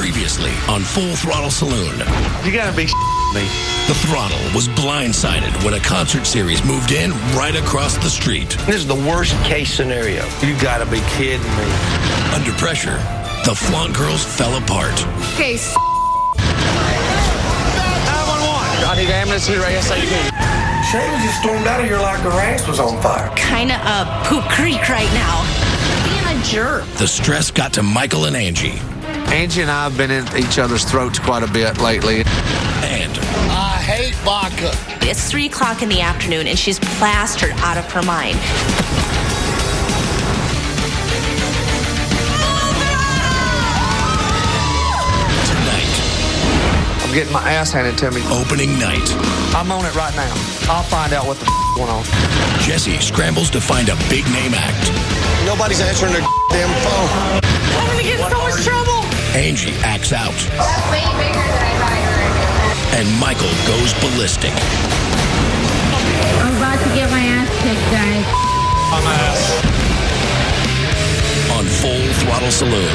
Previously on Full Throttle Saloon. You gotta be me. The Throttle was blindsided when a concert series moved in right across the street. This is the worst case scenario. You gotta be kidding me. Under pressure, the Flaunt Girls fell apart. Okay, 911. I need ambulance here ASAP. Shayla just stormed out of here like her ass was on fire. kinda poop creek right now. Being a jerk. The stress got to Michael and Angie. Angie and I have been in each other's throats quite a bit lately. And I hate vodka. It's 3 o'clock in the afternoon and she's plastered out of her mind. tonight, I'm getting my ass handed to me. opening night, I'm on it right now. I'll find out what the going on. Jesse scrambles to find a big name act. Nobody's answering their damn phone. I'm gonna get in so much trouble. Angie acts out. That's way bigger than I thought you were going to. And Michael goes ballistic. I'm about to get my ass kicked, guys. On Full Throttle Saloon.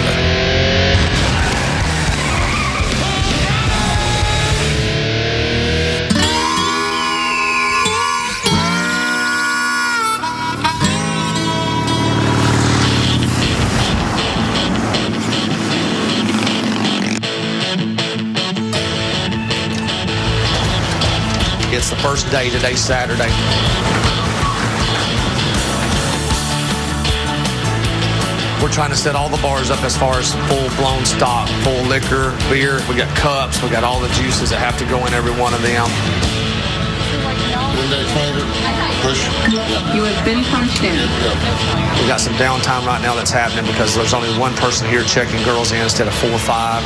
It's the first day. Today's Saturday. We're trying to set all the bars up as far as full-blown stock, full liquor, beer. We got cups. We got all the juices that have to go in every one of them. Index finger, push. You have been punched in. We got some downtime right now that's happening because there's only one person here checking girls in instead of 4 or 5.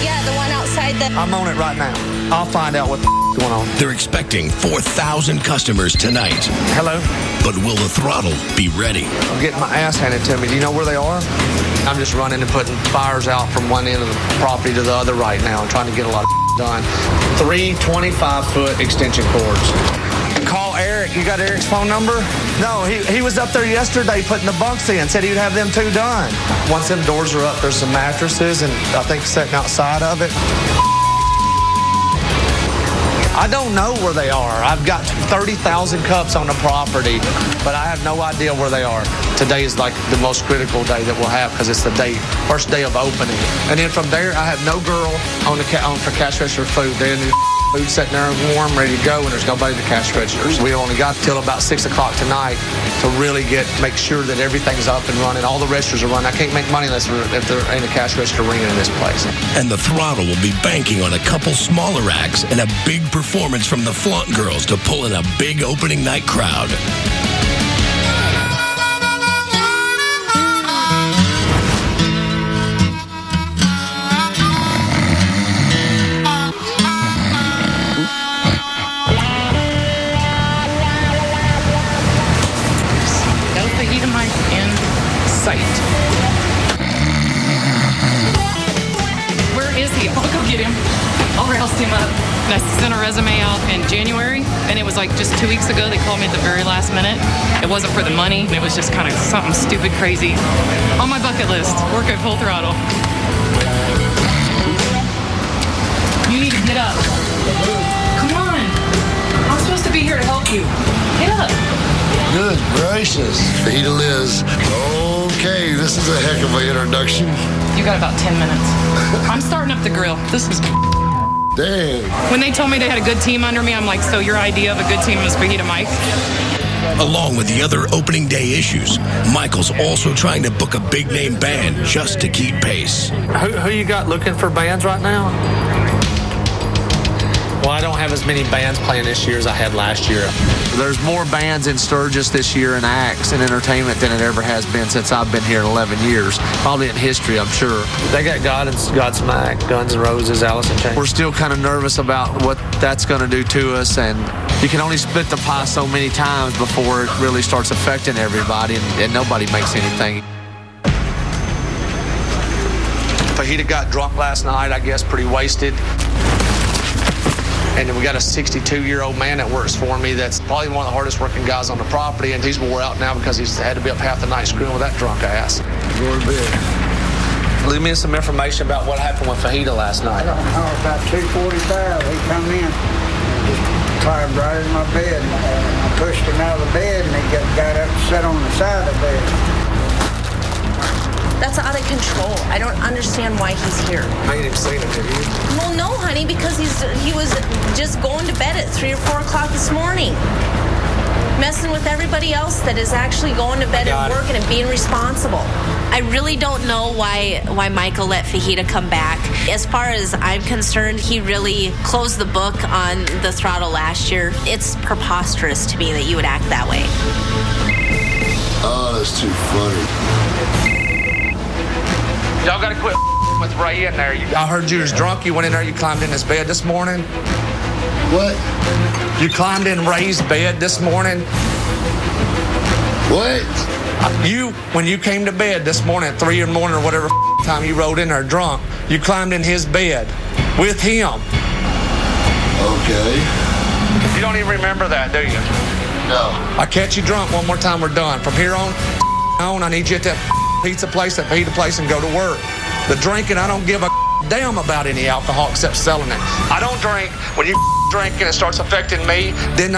Yeah, the one outside the... I'm on it right now. I'll find out what the going on. They're expecting 4,000 customers tonight. Hello? But will the Throttle be ready? I'm getting my ass handed to me. Do you know where they are? I'm just running and putting fires out from one end of the property to the other right now and trying to get a lot of done. 3 25-foot extension cords. Call Eric. You got Eric's phone number? No, he was up there yesterday putting the bunks in. Said he would have them 2 done. Once them doors are up, there's some mattresses and I think sitting outside of it. I don't know where they are. I've got 30,000 cups on the property, but I have no idea where they are. Today is like the most critical day that we'll have because it's the first day of opening. And then from there, I have no girl on for cash register food. Then food sitting there warm, ready to go, and there's nobody to cash registers. We only got till about 6 o'clock tonight to really make sure that everything's up and running. All the registers are running. I can't make money if there ain't a cash register ringing in this place. And the Throttle will be banking on a couple smaller acts and a big performance from the Flaunt Girls to pull in a big opening night crowd. Where is he? I'll go get him. I'll roust him up. I sent a resume out in January, and it was like just 2 weeks ago. They called me at the very last minute. It wasn't for the money. It was just kind of something stupid, crazy. On my bucket list, work at Full Throttle. You need to get up. Come on. I'm supposed to be here to help you. Get up. Good gracious. Fajita Liz. Okay, this is a heck of an introduction. You got about 10 minutes. I'm starting up the grill. This is... Damn. When they told me they had a good team under me, I'm like, so your idea of a good team is Fajita Mike? Along with the other opening day issues, Michael's also trying to book a big name band just to keep pace. Who you got looking for bands right now? Well, I don't have as many bands playing this year as I had last year. There's more bands in Sturgis this year in acts and entertainment than it ever has been since I've been here in 11 years. Probably in history, I'm sure. They got Godsmack, Guns N' Roses, Alice in Chains. We're still kind of nervous about what that's going to do to us, and you can only split the pie so many times before it really starts affecting everybody, and nobody makes anything. Fajita got drunk last night, I guess, pretty wasted. And then we got a 62-year-old man that works for me that's probably one of the hardest working guys on the property, and he's wore out now because he's had to be up half the night screwing with that drunk ass. Go to bed. Leave me some information about what happened with Fajita last night. I don't know, about 2:45, he come in, just climbed right in my bed. I pushed him out of the bed, and he got up and sat on the side of the bed. That's out of control. I don't understand why he's here. Made him say it to you. Well, no, honey, because he was just going to bed at 3 or 4 o'clock this morning. Messing with everybody else that is actually going to bed and working and being responsible. I really don't know why Michael let Fajita come back. As far as I'm concerned, he really closed the book on the Throttle last year. It's preposterous to me that you would act that way. Oh, that's too funny. Y'all gotta quit with Ray in there. I heard you was drunk. You went in there, you climbed in his bed this morning. What? You climbed in Ray's bed this morning. What? When you came to bed this morning at 3 in the morning or whatever time you rode in there drunk, you climbed in his bed with him. Okay. You don't even remember that, do you? No. I catch you drunk one more time, we're done. From here on, I need you at that pizza place, that pizza place, and go to work. The drinking, I don't give a damn about any alcohol except selling it. I don't drink. When you drink and it starts affecting me, then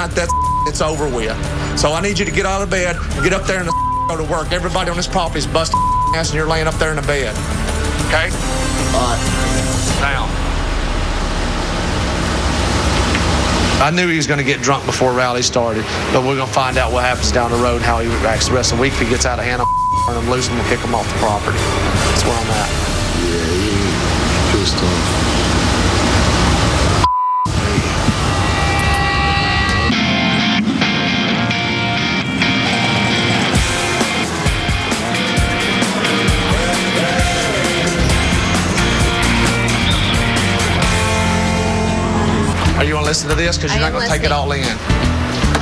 it's over with. So I need you to get out of bed, get up there and go to work. Everybody on this property is busting ass and you're laying up there in the bed. Okay? All right. Now. I knew he was going to get drunk before rally started, but we're going to find out what happens down the road, how he reacts the rest of the week. If he gets out of hand, I'll turn him loose and we'll kick him off the property. That's where I'm at. Yeah, he pissed off. Are you going to listen to this? Because you're not going to take it all in.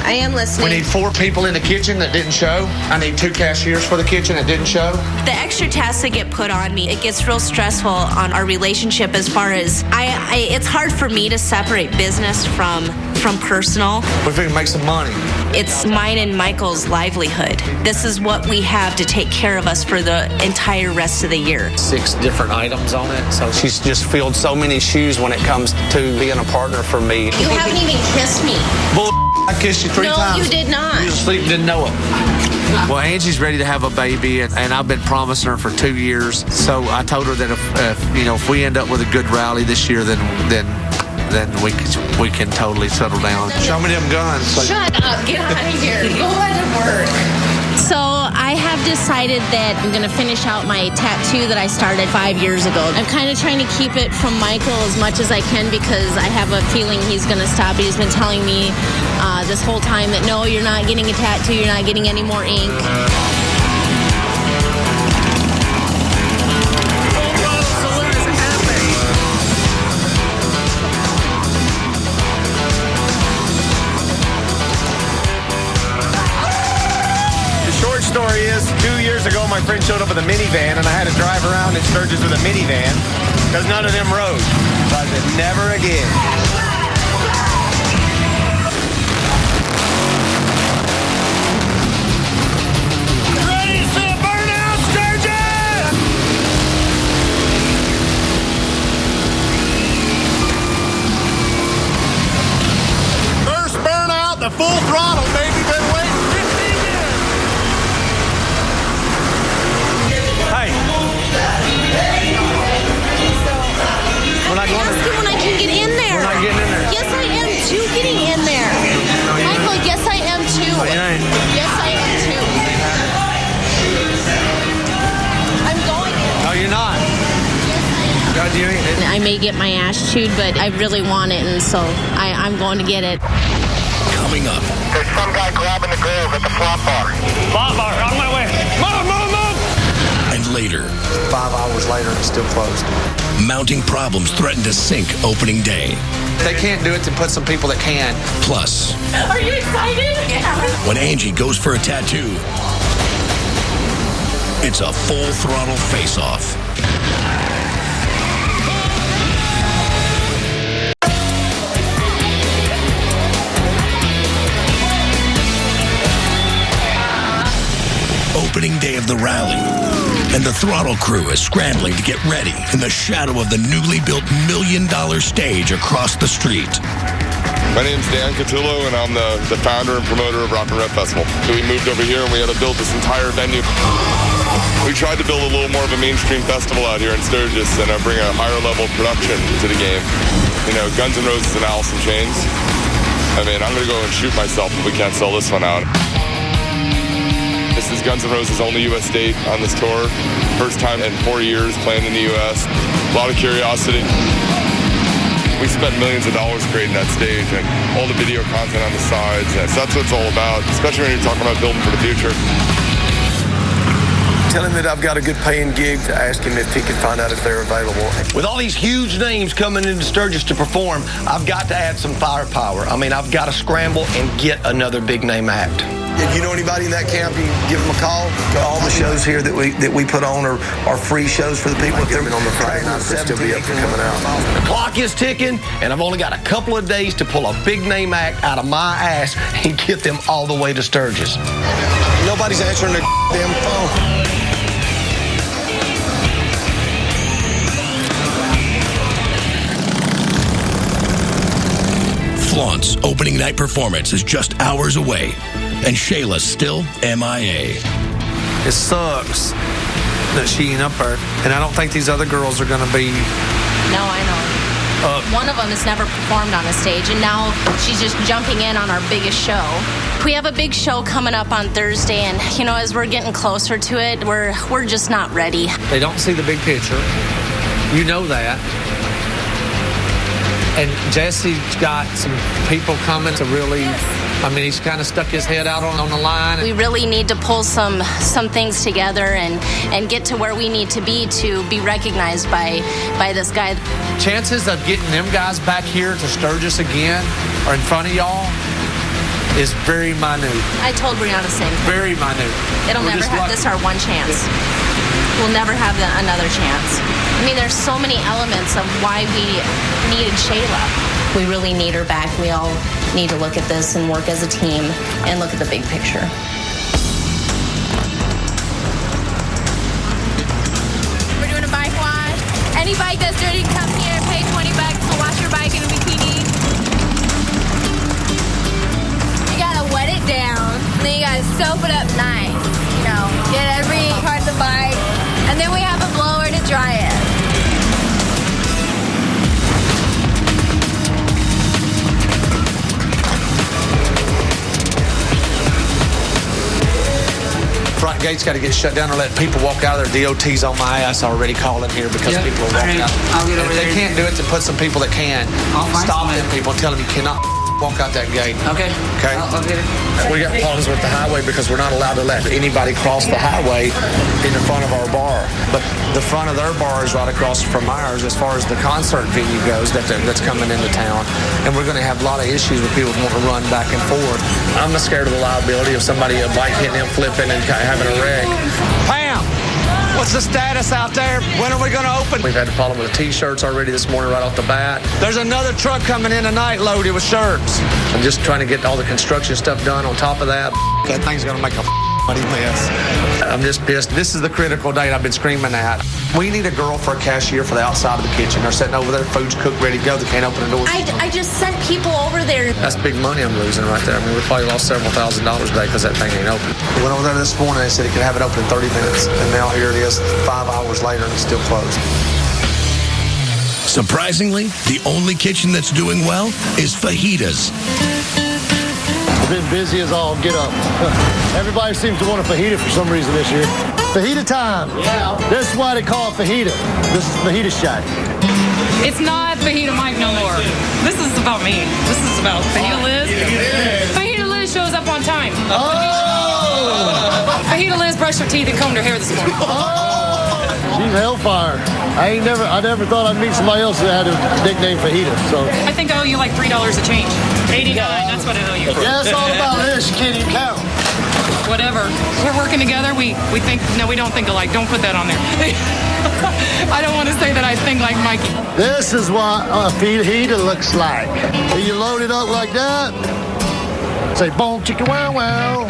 I am listening. We need 4 people in the kitchen that didn't show. I need 2 cashiers for the kitchen that didn't show. The extra tasks that get put on me, it gets real stressful on our relationship as far as it's hard for me to separate business from personal. We figure make some money. It's mine and Michael's livelihood. This is what we have to take care of us for the entire rest of the year. 6 different items on it. So she's just filled so many shoes when it comes to being a partner for me. You haven't even kissed me. Bull, I kissed you 3 times. No, you did not. You was asleep and didn't know it. Well, Angie's ready to have a baby, and I've been promising her for 2 years. So I told her that if we end up with a good rally this year, then we can totally settle down. Show me them guns. Shut up. Get out of here. Go to work. So I have decided that I'm going to finish out my tattoo that I started 5 years ago. I'm kind of trying to keep it from Michael as much as I can because I have a feeling he's going to stop. He's been telling me this whole time that, no, you're not getting a tattoo. You're not getting any more ink. Story is 2 years ago my friend showed up with a minivan and I had to drive around in Sturgis with a minivan because none of them rode. So I said never again. Ready to see a burnout, Sturgis? First burnout, the full throttle, baby. Been waiting 15 years. Hey. We're not going Ask him when I can get in there. We're not getting in there. Yes, I am too getting in there. Michael, yes, I am too. No, you ain't. Yes, I am too. I'm going in. No, you're not. God, you ain't. I may get my ass chewed, but I really want it, and so I'm going to get it. Coming up. There's some guy grabbing the girls at the flop bar. Flop bar, on my way. Move, move, move! And later, 5 hours later, it's still closed. mounting problems threaten to sink opening day. If they can't do it, then put some people that can. Plus, Are you excited? Yeah. when Angie goes for a tattoo, it's a full throttle face-off. opening day of the rally. And the Throttle crew is scrambling to get ready in the shadow of the newly built $1 million stage across the street. My name's Dan Catullo, and I'm the founder and promoter of Rock and Red Festival. So we moved over here, and we had to build this entire venue. We tried to build a little more of a mainstream festival out here in Sturgis and bring a higher level of production to the game. You know, Guns N' Roses and Alice in Chains. I mean, I'm going to go and shoot myself if we can't sell this one out. This is Guns N' Roses' only U.S. date on this tour. First time in 4 years playing in the U.S. A lot of curiosity. We spent millions of dollars creating that stage and all the video content on the sides. So that's what it's all about, especially when you're talking about building for the future. Tell him that I've got a good paying gig to ask him if he can find out if they're available. With all these huge names coming into Sturgis to perform, I've got to add some firepower. I mean, I've got to scramble and get another big name act. If you know anybody in that camp, you can give them a call. All the shows here that we put on are free shows for the people. If they're on the Friday night, they'll still be up for coming out. The clock is ticking, and I've only got a couple of days to pull a big name act out of my ass and get them all the way to Sturgis. Nobody's answering their damn phone. Flaunt's opening night performance is just hours away, and Shayla's still MIA. It sucks that she ain't up there, and I don't think these other girls are going to be. No, I know. One of them has never performed on a stage, and now she's just jumping in on our biggest show. We have a big show coming up on Thursday, and, you know, as we're getting closer to it, we're just not ready. They don't see the big picture. You know that. And Jesse's got some people coming to really, I mean, he's kind of stuck his head out on the line. We really need to pull some things together and get to where we need to be recognized by this guy. Chances of getting them guys back here to Sturgis again or in front of y'all is very minute. I told Brianna the same thing. Very minute. It'll never have this our one chance. We'll never have another chance. I mean, there's so many elements of why we needed Shayla. We really need her back. We all need to look at this and work as a team and look at the big picture. We're doing a bike wash. Any bike that's dirty, come here, pay $20 to wash your bike in a bikini. You gotta wet it down, and then you gotta soap it up nice. You know, get every part of the bike, and then we have a blower to dry it. Front gate's got to get shut down or let people walk out of there. DOT's on my ass already calling here because people are walking out. And if they can't do it, to put some people that can. Stop them people and tell them you cannot walk out that gate. Okay. Okay? I'll get it. We got problems with the highway because we're not allowed to let anybody cross the highway in the front of our bar. But the front of their bar is right across from ours as far as the concert venue goes that's coming into town. And we're going to have a lot of issues with people wanting to run back and forth. I'm scared of the liability of somebody, a bike hitting them, flipping, and having a wreck. Pam! What's the status out there? When are we going to open? We've had a problem with the T-shirts already this morning right off the bat. There's another truck coming in tonight loaded with shirts. I'm just trying to get all the construction stuff done on top of that. That thing's going to make a money mess. I'm just pissed. This is the critical date I've been screaming at. We need a girl for a cashier for the outside of the kitchen. They're sitting over there, food's cooked, ready to go. They can't open the doors. I just sent people over there. That's big money I'm losing right there. I mean, we probably lost several $1,000s today because that thing ain't open. We went over there this morning. They said it could have it open in 30 minutes. And now here it is, 5 hours later, and it's still closed. Surprisingly, the only kitchen that's doing well is fajitas. Been busy as all get up. Everybody seems to want a fajita for some reason this year. Fajita time. Yeah. This is why they call it fajita. This is fajita shack. It's not Fajita Mike no more. This is about me. This is about Fajita Liz. Fajita Liz shows up on time. Oh! Fajita Liz brushed her teeth and combed her hair this morning. Oh! She's hellfire. I never thought I'd meet somebody else that had a nickname Fajita. So I think I owe you like $3 a change. 89. That's what I owe you. Yeah, it's all about this. You can't even count. Whatever. We're working together. We think. No, we don't think alike. Don't put that on there. I don't want to say that I think like Mikey. This is what a fajita looks like. You load it up like that. Say, boom, chicka, wow, wow.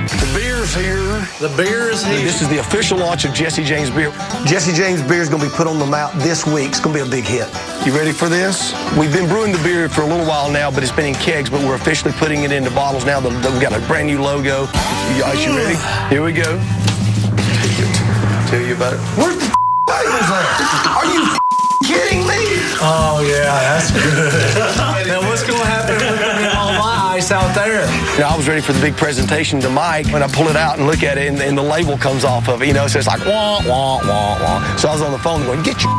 The beer beer's here. The beer is here. This is the official launch of Jesse James Beer. Jesse James beer is going to be put on the map this week. It's going to be a big hit. You ready for this? We've been brewing the beer for a little while now, but it's been in kegs, but we're officially putting it into bottles now. We've got a brand new logo. You guys, you ready? Here we go. Tell you about it. Where's the labels at? Are you kidding me? Oh, yeah, that's good. Now, what's going to happen with all my ice out there? You know, I was ready for the big presentation to Mike when I pull it out and look at it, and the label comes off of it. You know, so it's like, wah, wah, wah, wah. So I was on the phone going, get your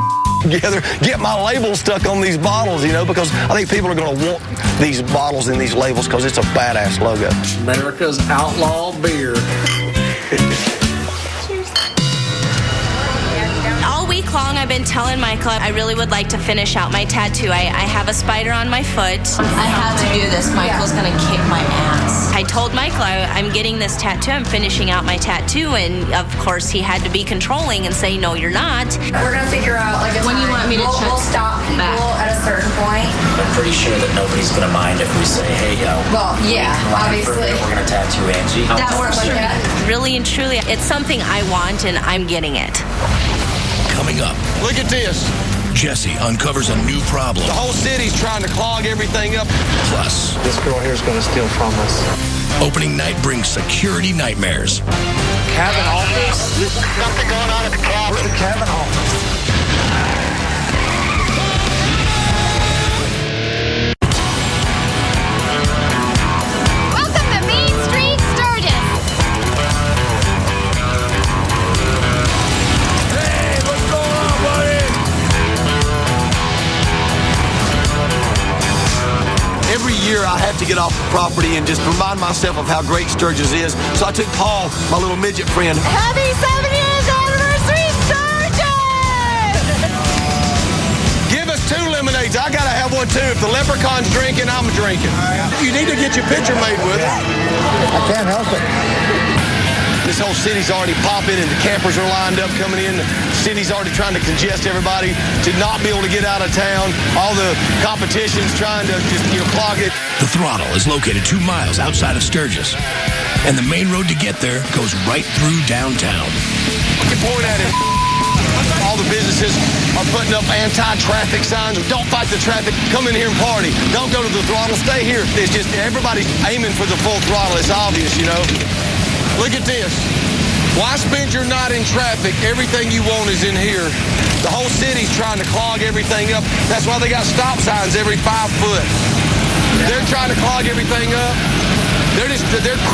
together, get my label stuck on these bottles, you know, because I think people are going to want these bottles and these labels because it's a badass logo. America's outlaw beer. All week long, I've been telling Michael I really would like to finish out my tattoo. I have a spider on my foot. I have to do this. Michael's going to kick my ass. I told Michael I'm getting this tattoo. I'm finishing out my tattoo. And, of course, he had to be controlling and say, no, you're not. We're going to figure out, like, when you want me to we'll stop people back at a certain point. I'm pretty sure that nobody's going to mind if we say, hey, well, yeah, obviously. We're going to tattoo Angie. That works like that. Really and truly, it's something I want, and I'm getting it. Coming up, Look at this. Jesse uncovers a new problem. The whole city's trying to clog everything up. Plus, This girl here is going to steal from us. opening night brings security nightmares. Cabin office? There's something going on at the cabin. Where's the cabin office? Welcome to Main Street Sturgis. Hey, what's going on, buddy? Every year I have to get off the property and just remind myself of how great Sturgis is. So I took Paul, my little midget friend. Happy 7 years anniversary, Sturgis! Give us 2 lemonades. I gotta have one too. If the leprechaun's drinking, I'm drinking. You need to get your picture made with it. I can't help it. This whole city's already popping and the campers are lined up coming in. The city's already trying to congest everybody to not be able to get out of town. All the competition's trying to just, clog it. The Throttle is located 2 miles outside of Sturgis, and the main road to get there goes right through downtown. You point at it. All the businesses are putting up anti-traffic signs. Don't fight the traffic. Come in here and party. Don't go to the Throttle. Stay here. It's just everybody's aiming for the full throttle. It's obvious, you know. Look at this. Why spend your night in traffic? Everything you want is in here. The whole city's trying to clog everything up. That's why they got stop signs every 5 foot. They're trying to clog everything up. They're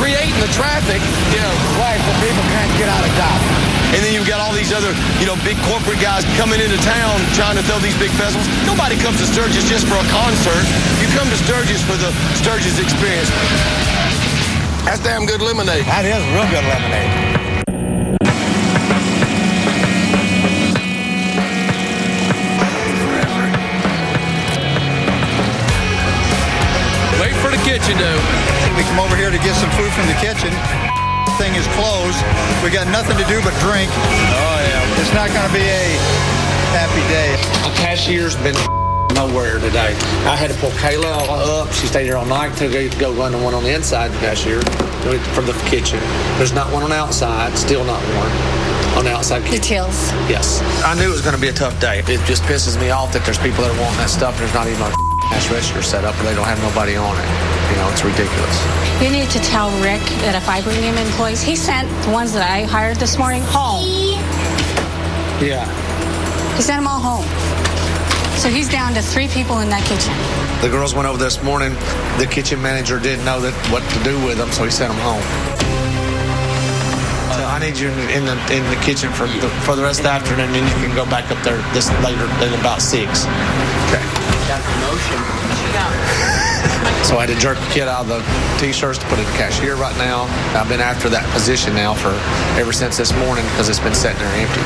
creating the traffic, Right, so people can't get out of Dodge. and then you've got all these other, big corporate guys coming into town trying to throw these big festivals. Nobody comes to Sturgis just for a concert. You come to Sturgis for the Sturgis experience. That's damn good lemonade. That is real good lemonade. Wait for the kitchen, though. We come over here to get some food from the kitchen. Thing is closed. We got nothing to do but drink. Oh, yeah. It's not going to be a happy day. A cashier's been nowhere today. I had to pull Kayla up. She stayed here all night to go run the one on the inside cashier for the kitchen. There's not one on the outside. Still not one on the outside kitchen. Details. Yes. I knew it was going to be a tough day. It just pisses me off that there's people that are wanting that stuff. There's not even a cash register set up and they don't have nobody on it. It's ridiculous. You need to tell Rick that if I bring him employees, he sent the ones that I hired this morning home. Yeah. He sent them all home. So he's down to 3 people in that kitchen. The girls went over this morning. The kitchen manager didn't know what to do with them, so he sent them home. So I need you in the kitchen for the rest of the afternoon, and then you can go back up there later at about 6. Okay. Got promotion. So I had to jerk the kid out of the T-shirts to put in the cashier right now. I've been after that position now ever since this morning because it's been sitting there empty.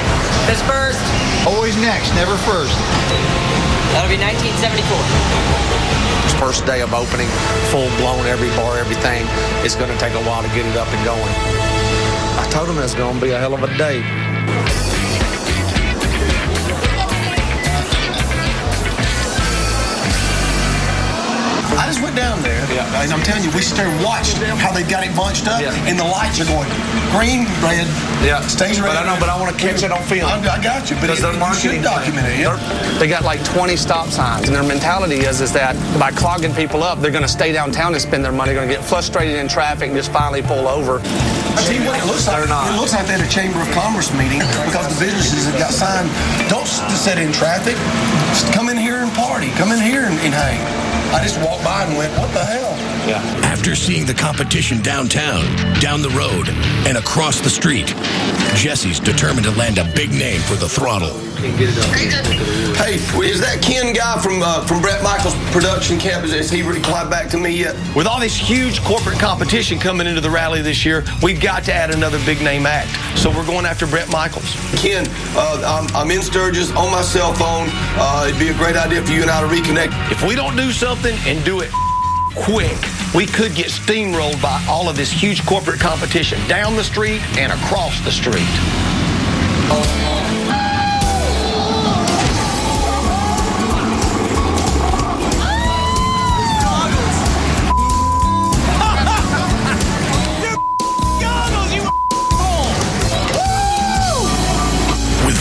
Who's first? Always next, never first. That'll be 1974. First day of opening, full blown, every bar, everything. It's going to take a while to get it up and going. I told him it's going to be a hell of a day. I just went down there, and I'm telling you, we stood and watched how they got it bunched up, and the lights are going green, red, stays red. But I know, but I want to catch it on film. I got you, but because their marketing document it. They got like 20 stop signs, and their mentality is that by clogging people up, they're going to stay downtown and spend their money. They're going to get frustrated in traffic and just finally pull over. I tell you what, it looks like. It looks like they had a Chamber of Commerce meeting because the businesses that got signed don't sit in traffic. Just come in here and party. Come in here and hang. I just walked by and went, what the hell? Yeah. After seeing the competition downtown, down the road, and across the street, Jesse's determined to land a big name for the Throttle. Hey, is that Ken guy from Brett Michaels' production camp? Has he replied back to me yet? With all this huge corporate competition coming into the rally this year, we've got to add another big name act. So we're going after Brett Michaels. Ken, I'm in Sturgis on my cell phone. It'd be a great idea for you and I to reconnect. If we don't do something and do it quick, we could get steamrolled by all of this huge corporate competition down the street and across the street.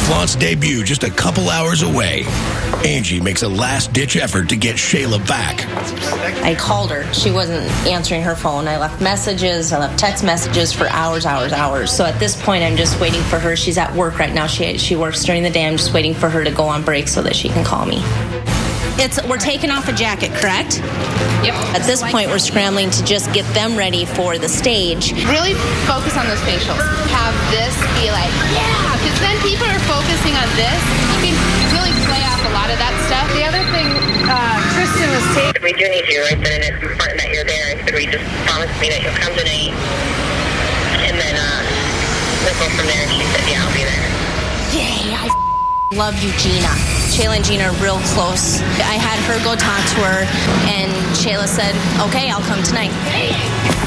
Flaunt's debut just a couple hours away, Angie makes a last-ditch effort to get Shayla back. I called her. She wasn't answering her phone. I left messages. I left text messages for hours. So at this point, I'm just waiting for her. She's at work right now. She works during the day. I'm just waiting for her to go on break so that she can call me. We're taking off a jacket, correct? Yep. At this point, we're scrambling to just get them ready for the stage. Really focus on those facials. Have this be like, yeah, because then people are focusing on this. You can really play off a lot of that stuff. The other thing, Kristen was saying, we do need you right then, and it's important that you're there. I said, we just promised me that you'll come tonight. And then we'll go from there. And she said, yeah, I'll be there. Yay, I love you, Gina. Shayla and Gina are real close. I had her go talk to her, and Shayla said, okay, I'll come tonight.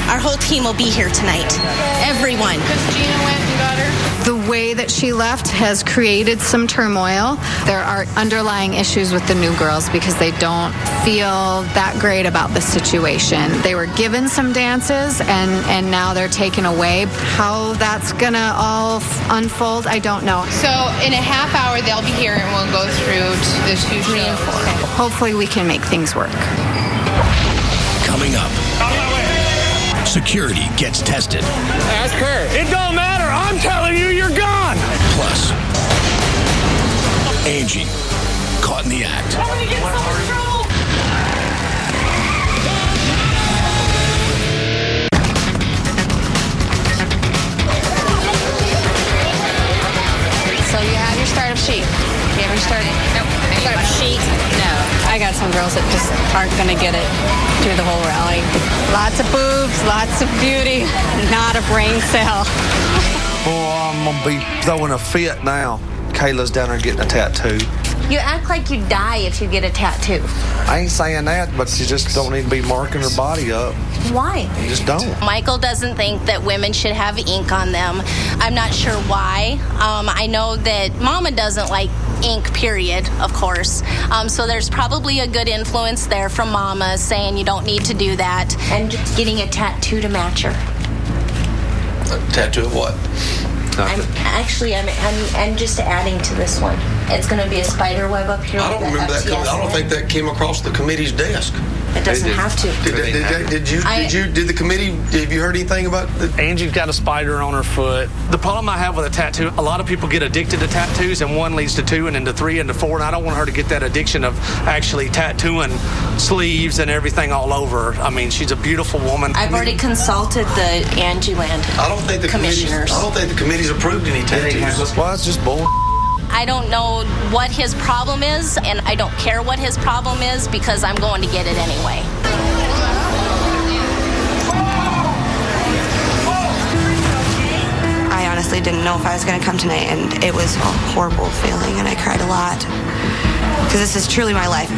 Our whole team will be here tonight. Everyone. Because Gina went and got her. The way that she left has created some turmoil. There are underlying issues with the new girls because they don't feel that great about the situation. They were given some dances, and now they're taken away. How that's going to all unfold, I don't know. So in a half hour, they'll be here, and we'll go through the 2 shows. Okay. Hopefully we can make things work. Coming up, security gets tested. Ask her. It don't matter. I'm telling you, you're gone. Plus, Angie, caught in the act. I'm gonna get so much trouble. So you have your startup sheet. You have your startup sheet? No. I got some girls that just aren't going to get it through the whole rally. Lots of boobs, lots of beauty, not a brain cell. Boy, I'm going to be throwing a fit now. Kayla's down there getting a tattoo. You act like you'd die if you get a tattoo. I ain't saying that, but you just don't need to be marking her body up. Why? You just don't. Michael doesn't think that women should have ink on them. I'm not sure why. I know that Mama doesn't like ink, period, of course. So there's probably a good influence there from Mama saying you don't need to do that. And just getting a tattoo to match her. A tattoo of what? I'm just adding to this one. It's going to be a spider web up here. I don't remember that coming. I don't think that came across the committee's desk. It doesn't have to. Did the committee, have you heard anything about that? Angie's got a spider on her foot. The problem I have with a tattoo, a lot of people get addicted to tattoos, and 1 leads to 2 and then to 3 and to 4, and I don't want her to get that addiction of actually tattooing sleeves and everything all over. I mean, she's a beautiful woman. I've already consulted the Angie Land commissioners. I don't think the committee's approved any tattoos. Well, that's just bull. I don't know what his problem is, and I don't care what his problem is because I'm going to get it anyway. I honestly didn't know if I was going to come tonight, and it was a horrible feeling, and I cried a lot because this is truly my life.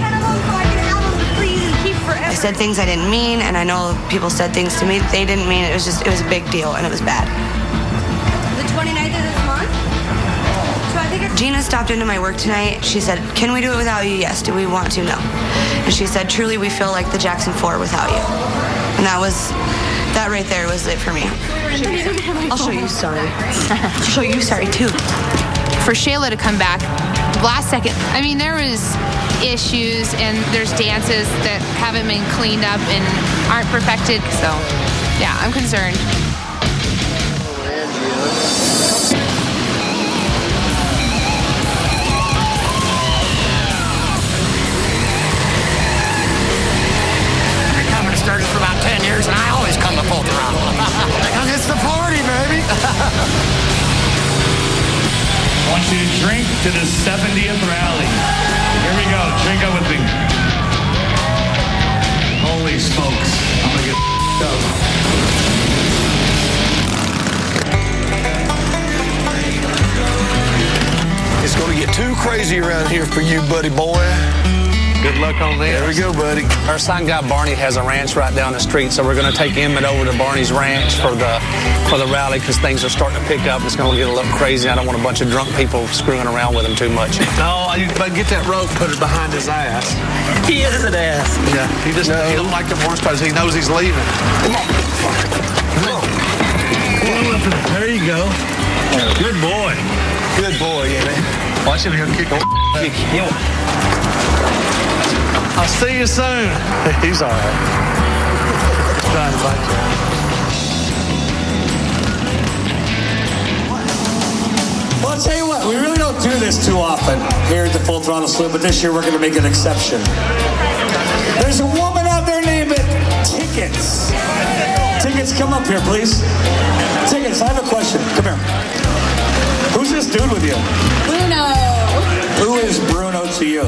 I said things I didn't mean, and I know people said things to me they didn't mean. It was a big deal, and it was bad. The 29th of this month? So Gina stopped into my work tonight. She said, can we do it without you? Yes. Do we want to? No. And she said, truly, we feel like the Jackson 4 without you. And that right there was it for me. I'll show you sorry. I'll show you sorry, too. For Shayla to come back last second, I mean, there was issues and there's dances that haven't been cleaned up and aren't perfected. So, yeah, I'm concerned. Started for about 10 years, and I always come to full throttle. Because it's the party, baby. I want you to drink to the 70th rally. Here we go. Drink up with me. Holy smokes. I'm going to get up. It's going to get too crazy around here for you, buddy boy. Good luck on this. There we go, buddy. Our son guy Barney has a ranch right down the street, so we're going to take Emmett over to Barney's ranch for the rally because things are starting to pick up. It's going to get a little crazy. I don't want a bunch of drunk people screwing around with him too much. No, but get that rope, put it behind his ass. He is an ass. Yeah, he don't like the horse because he knows he's leaving. Come on. There you go. Good boy. Good boy, Emmett. Watch him, he'll kick on. I'll see you soon. He's all right. Trying to fight you. Well, I'll tell you what, we really don't do this too often here at the Full Throttle Saloon, but this year we're going to make an exception. There's a woman out there named Tickets. Tickets, come up here, please. Tickets, I have a question. Come here. Who's this dude with you? Bruno. Who is Bruno to you?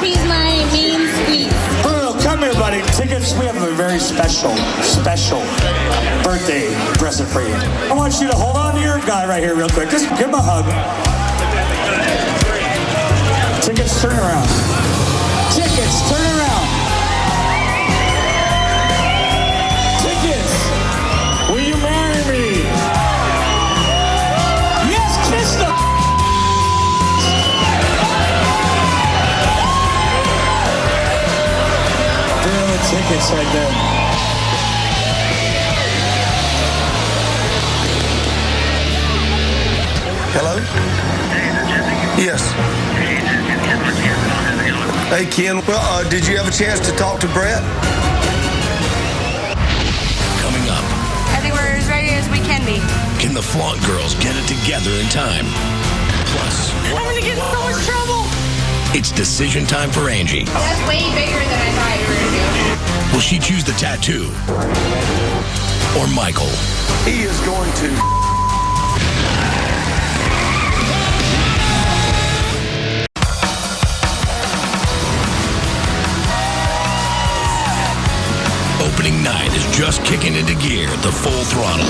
He's my main squeeze. Bruno, come here, buddy. Tickets, we have a very special birthday present for you. I want you to hold on to your guy right here real quick. Just give him a hug. Tickets, turn around. Tickets, turn around. Tickets, will you marry me? Yes, kiss the tickets right there. Hello? Yes. Hey, Ken. Well, did you have a chance to talk to Brett? Coming up, I think we're as ready as we can be. can the Flaunt girls get it together in time? Plus, I'm going to get in so much trouble. it's decision time for Angie. That's way bigger than I thought you were going to do. Will she choose the tattoo? Or Michael? He is going to. Opening night is just kicking into gear at the Full Throttle.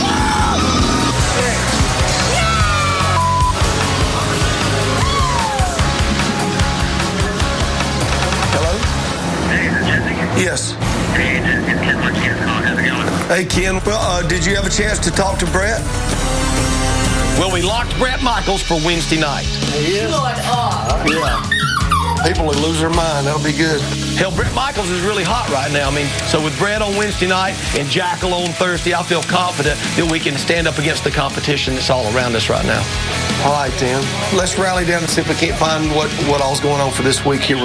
Hello? Yes. Hey, Ken. Well, did you have a chance to talk to Brett? Well, we locked Brett Michaels for Wednesday night. Yeah. People will lose their mind. That'll be good. Hell, Brett Michaels is really hot right now. I mean, so with Brett on Wednesday night and Jackal on Thursday, I feel confident that we can stand up against the competition that's all around us right now. All right, then. Let's rally down and see if we can't find what all's going on for this week here.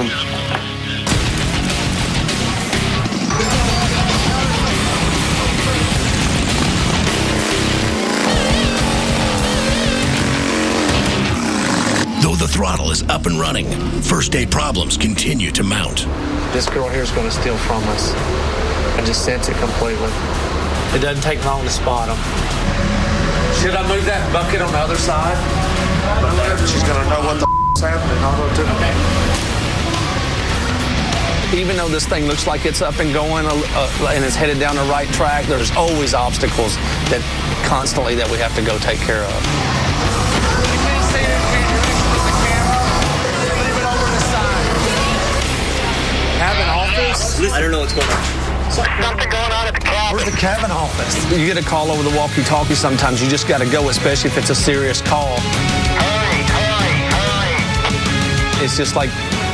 Though the Throttle is up and running, first day problems continue to mount. This girl here is going to steal from us. I just sense it completely. It doesn't take long to spot them. Should I move that bucket on the other side? She's going to know what the is happening. I'll go to Even though this thing looks like it's up and going and it's headed down the right track, there's always obstacles that constantly that we have to go take care of. Cabin office? I don't know what's going on. Something going on at the cabin. Where's the cabin office? You get a call over the walkie-talkie sometimes. You just got to go, especially if it's a serious call. Hurry, hurry, hurry. It's just like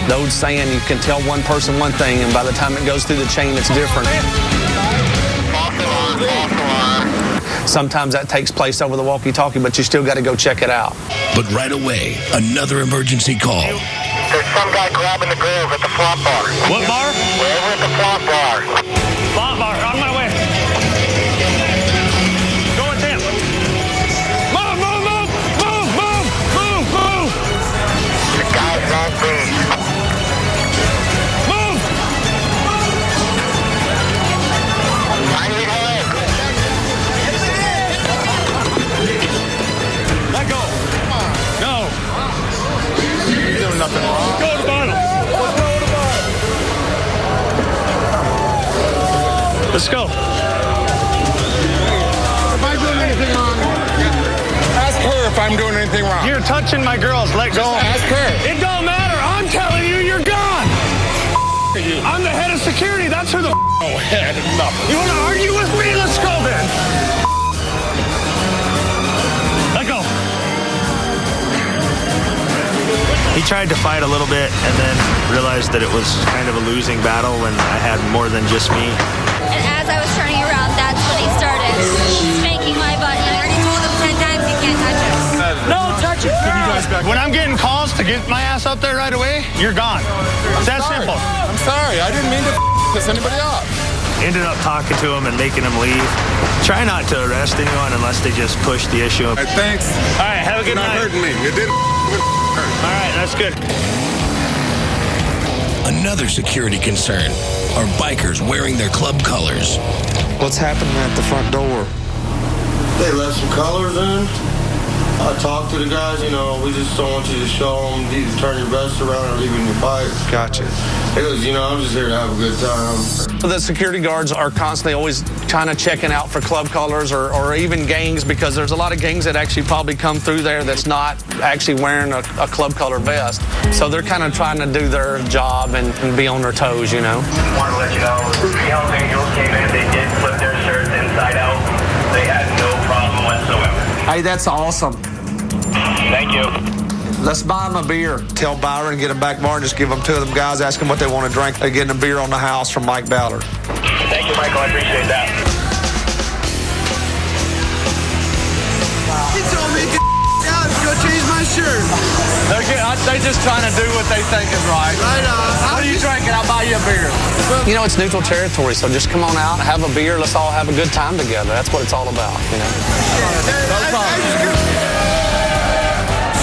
the old saying, you can tell one person one thing, and by the time it goes through the chain, it's different. Sometimes that takes place over the walkie-talkie, but you still got to go check it out. But right away, another emergency call. There's some guy grabbing the girls at the flop bar. What bar? We're over at the flop bar. Flop bar, on my way. Go with him. Move, move, move, move, move, move, move. The guy's on beat. Move. I need help. Let go. No. You're doing nothing wrong. Go to the bottom. Let's go. If I'm doing anything wrong, ask her if I'm doing anything wrong. You're touching my girls. Let go. Just ask her. It don't matter. I'm telling you, you're gone. I'm the head of security. That's who the head of nothing. You want to argue with me? Let's go then. Let go. He tried to fight a little bit and then realized that it was kind of a losing battle when I had more than just me. And as I was turning around, that's when he started spanking my butt. And I already told him 10 times he can't touch us. No touching. When I'm getting calls to get my ass up there right away, you're gone. That's simple. I'm sorry. I didn't mean to piss anybody off. Ended up talking to him and making him leave. Try not to arrest anyone unless they just push the issue. Hey, thanks. All right, have a good night. You're not hurting me. You didn't hurt. All right, that's good. Another security concern are bikers wearing their club colors. What's happening at the front door? They left some colors in. I talked to the guys, we just don't want you to show them, you to turn your vest around or leave in your pipe. Gotcha. He goes, I'm just here to have a good time. The security guards are constantly always kind of checking out for club colors or even gangs, because there's a lot of gangs that actually probably come through there that's not actually wearing a club color vest. So they're kind of trying to do their job and be on their toes, Want to let you know, the Hells Angels came in, they did flip their shirts inside out. They had no problem whatsoever. Hey, that's awesome. Thank you. Let's buy them a beer. Tell Byron, get them back bar and just give them two of them guys, ask them what they want to drink. They're getting a beer on the house from Mike Ballard. Thank you, Michael. I appreciate that. He told me to get out and go change my shirt. They're just trying to do what they think is right. Right on. What are you drinking? I'll buy you a beer. It's neutral territory, so just come on out, have a beer. Let's all have a good time together. That's what it's all about,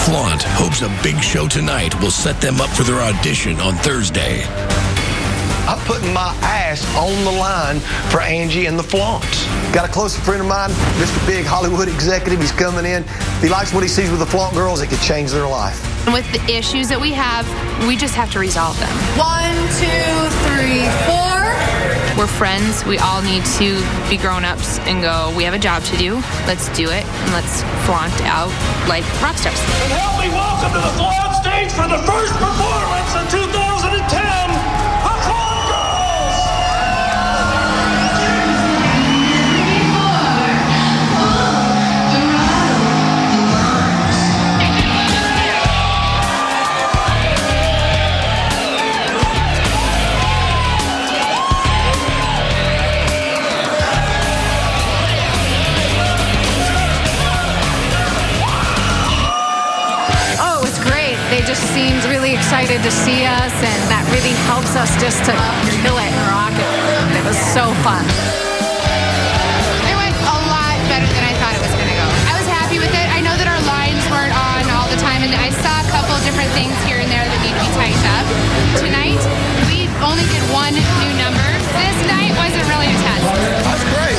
Flaunt hopes a big show tonight will set them up for their audition on Thursday. I'm putting my ass on the line for Angie and the Flaunts. Got a close friend of mine, Mr. Big Hollywood executive. He's coming in. If he likes what he sees with the Flaunt girls, it could change their life. With the issues that we have, we just have to resolve them. 1, 2, 3, 4. We're friends. We all need to be grown-ups and go, we have a job to do. Let's do it, and let's flaunt out like rock stars. And help me welcome to the Flaunt stage for the first performance in 2010. They just seemed really excited to see us, and that really helps us just to kill it and rock it. It was so fun. It went a lot better than I thought it was going to go. I was happy with it. I know that our lines weren't on all the time, and I saw a couple different things here and there that need to be tightened up. Tonight, we only did one new number. This night wasn't really intense. That's great.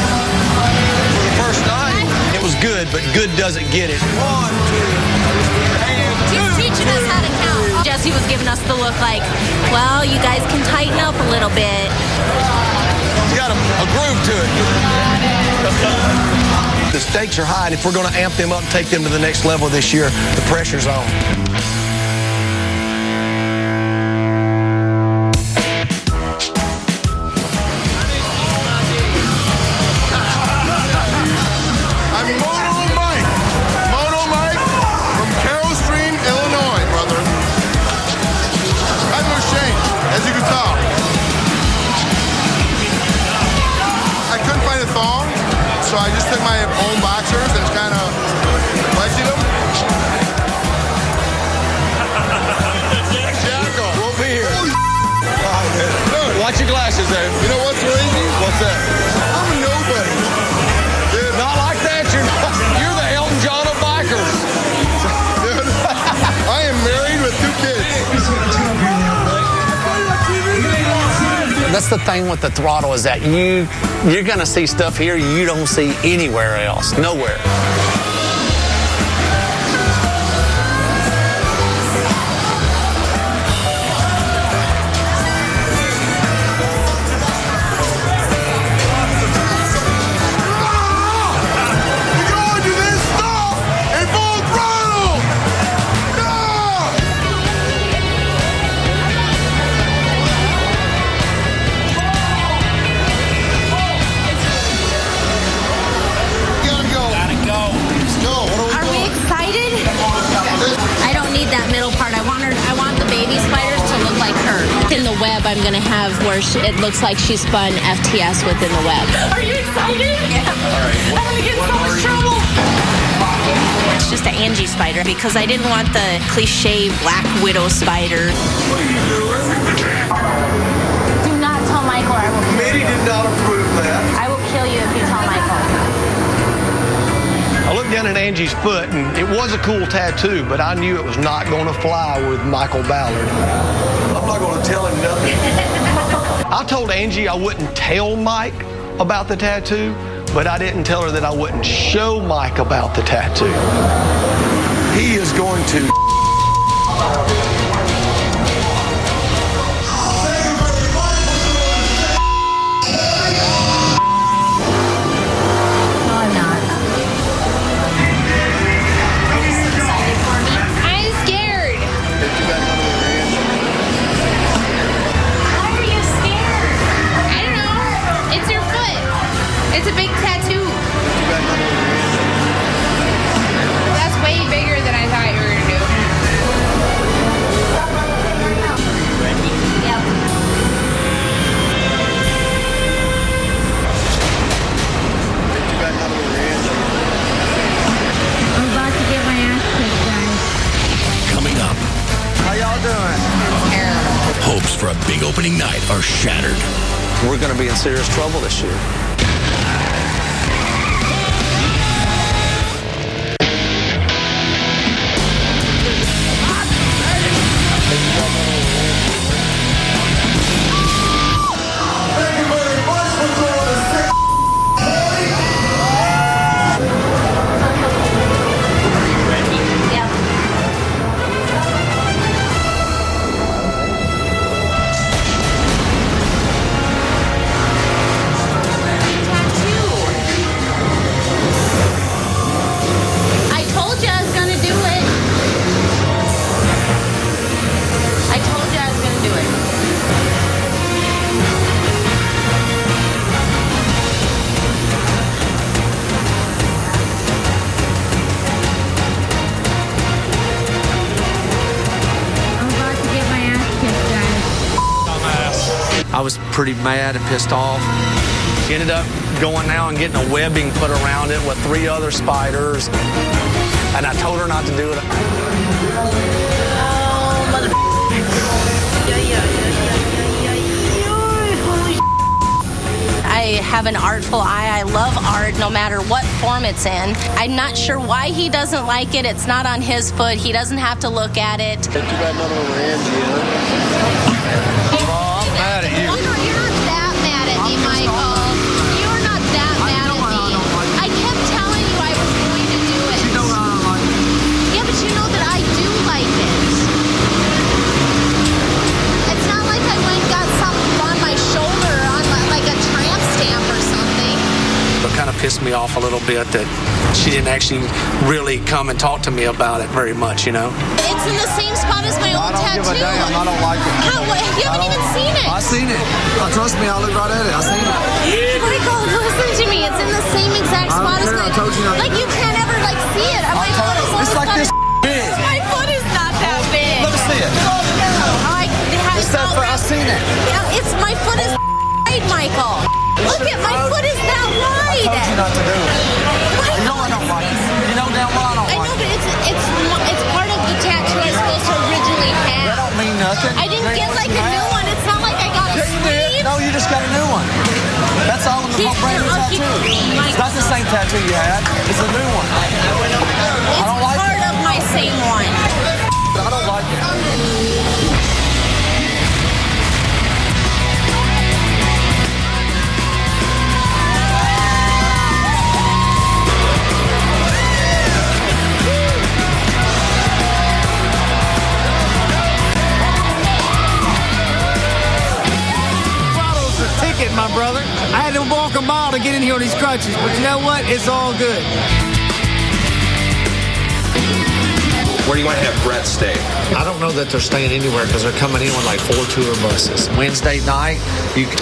For the first night, it was good, but good doesn't get it. 1, 2, 3, and 2. He's teaching us how to count. Jesse was giving us the look like, well, you guys can tighten up a little bit. It's got a groove to it. The stakes are high, and if we're going to amp them up and take them to the next level this year, the pressure's on. That's the thing with the Throttle is that you're going to see stuff here you don't see anywhere else, nowhere. In the web, I'm going to have where it looks like she spun FTS within the web. Are you excited? Yeah. I'm going to get in so much trouble. It's just an Angie spider because I didn't want the cliche Black Widow spider. What are you doing? Do not tell Michael. I will kill Mitty you. did not approve that. I will kill you if you tell Michael. I looked down at Angie's foot, and it was a cool tattoo, but I knew it was not going to fly with Michael Ballard. I'm not going to tell him nothing. I told Angie I wouldn't tell Mike about the tattoo, but I didn't tell her that I wouldn't show Mike about the tattoo. He is going to. It's a big tattoo. That's way bigger than I thought you were going to do. Yep. I'm about to get my ass kicked, guys. Coming up, How y'all doing? hopes for a big opening night are shattered. We're going to be in serious trouble this year. I was pretty mad and pissed off. Ended up going now and getting a webbing put around it with 3 other spiders. And I told her not to do it. Oh, mother. I have an artful eye. I love art no matter what form it's in. I'm not sure why he doesn't like it. It's not on his foot. He doesn't have to look at it. Too bad not over Angie. I'm mad at you. Oh, no, you're not that mad at me, Michael. You're not that mad at me. I kept telling you I was going to do it. You know I don't like it. Yeah, but you know that I do like it. It's not like I went and got something on my shoulder on like a tramp stamp or something. It kind of pissed me off a little bit that she didn't actually really come and talk to me about it very much, you know. It's in the same spot as my old tattoo. Give a damn. I don't like it. How, you haven't even seen it. I seen it. Trust me, I looked right at it. I seen it. Michael, listen to me. It's in the same exact spot as my. I told you not to. Like you can't ever like see it. My foot is It's like this big. My foot is not that big. Let me see it. It's that far. I seen it. Yeah, it's my foot is wide, Michael. Look at my foot is that wide. I told you not to do it. You know I don't like it. You know damn well I don't I like know, it. but it's part of the tattoo I was supposed to originally have. That don't mean nothing. I didn't get like a new one. It's not like I got a Yeah, you did. sleeve. No, you just got a new one. That's all in the brand new I'll keep- tattoo. It's not the same tattoo you had. It's a new one. I don't like Part it. of my same one. I don't like it. had to walk a mile to get in here on these crutches, but you know what? It's all good. Where do you want to have Brett stay? I don't know that they're staying anywhere because they're coming in with like 4 tour buses. Wednesday night,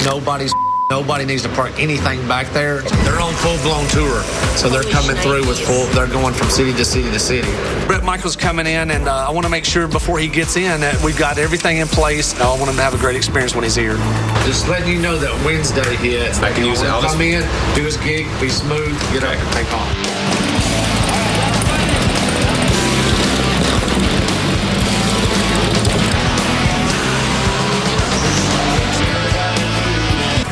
nobody needs to park anything back there. They're on full-blown tour, so they're coming through with they're going from city to city to city. Brett Michaels coming in, and I want to make sure before he gets in that we've got everything in place. I want him to have a great experience when he's here. Just letting you know that Wednesday hits. I can use it. Come in, do his gig, be smooth, get up and take off.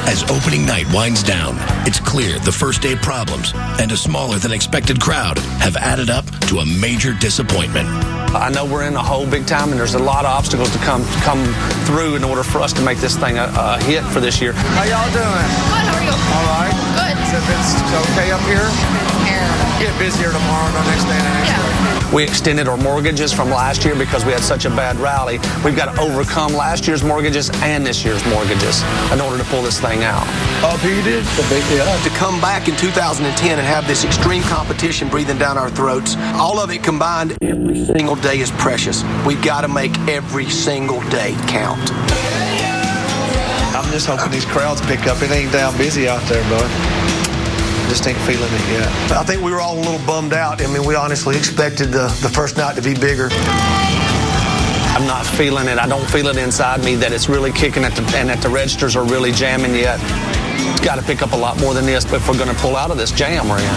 As opening night winds down, it's clear the first day problems and a smaller than expected crowd have added up to a major disappointment. I know we're in a hole big time, and there's a lot of obstacles to come through in order for us to make this thing a hit for this year. How y'all doing? Good, how are you? All right. Good. Is it okay up here? Get busier tomorrow, the next day, and the next day. We extended our mortgages from last year because we had such a bad rally. We've got to overcome last year's mortgages and this year's mortgages in order to pull this thing out. To come back in 2010 and have this extreme competition breathing down our throats, all of it combined, every single day is precious. We've got to make every single day count. I'm just hoping these crowds pick up. It ain't down busy out there, bud. Just ain't feeling it yet. I think we were all a little bummed out. I mean, we honestly expected the first night to be bigger. I'm not feeling it. I don't feel it inside me that it's really kicking and that the registers are really jamming yet. It's got to pick up a lot more than this if we're going to pull out of this jam we're in.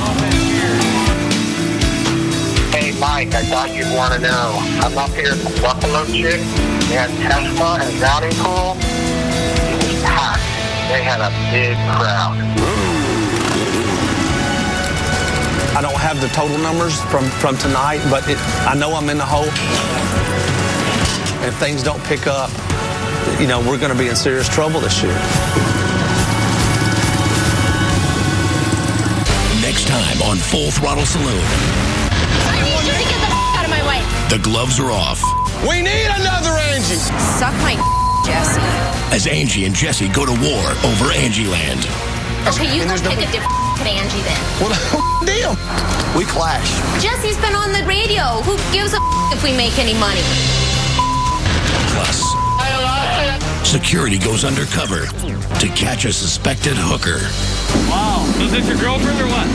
Hey, Mike, I thought you'd want to know. I'm up here at the Buffalo Chick. They had Tesla and Drowning Pool. It was packed. They had a big crowd. I don't have the total numbers from tonight, but I know I'm in the hole. And if things don't pick up, you know, we're going to be in serious trouble this year. Next time on Full Throttle Saloon. I need you to get the out of my way. The gloves are off. We need another Angie. Suck my Jesse. As Angie and Jesse go to war over Angie Land. Okay, you go pick a different Angie then. What a deal. We clash. Jesse's been on the radio. Who gives a if we make any money? Plus, security goes undercover to catch a suspected hooker. Wow. Was this your girlfriend or what?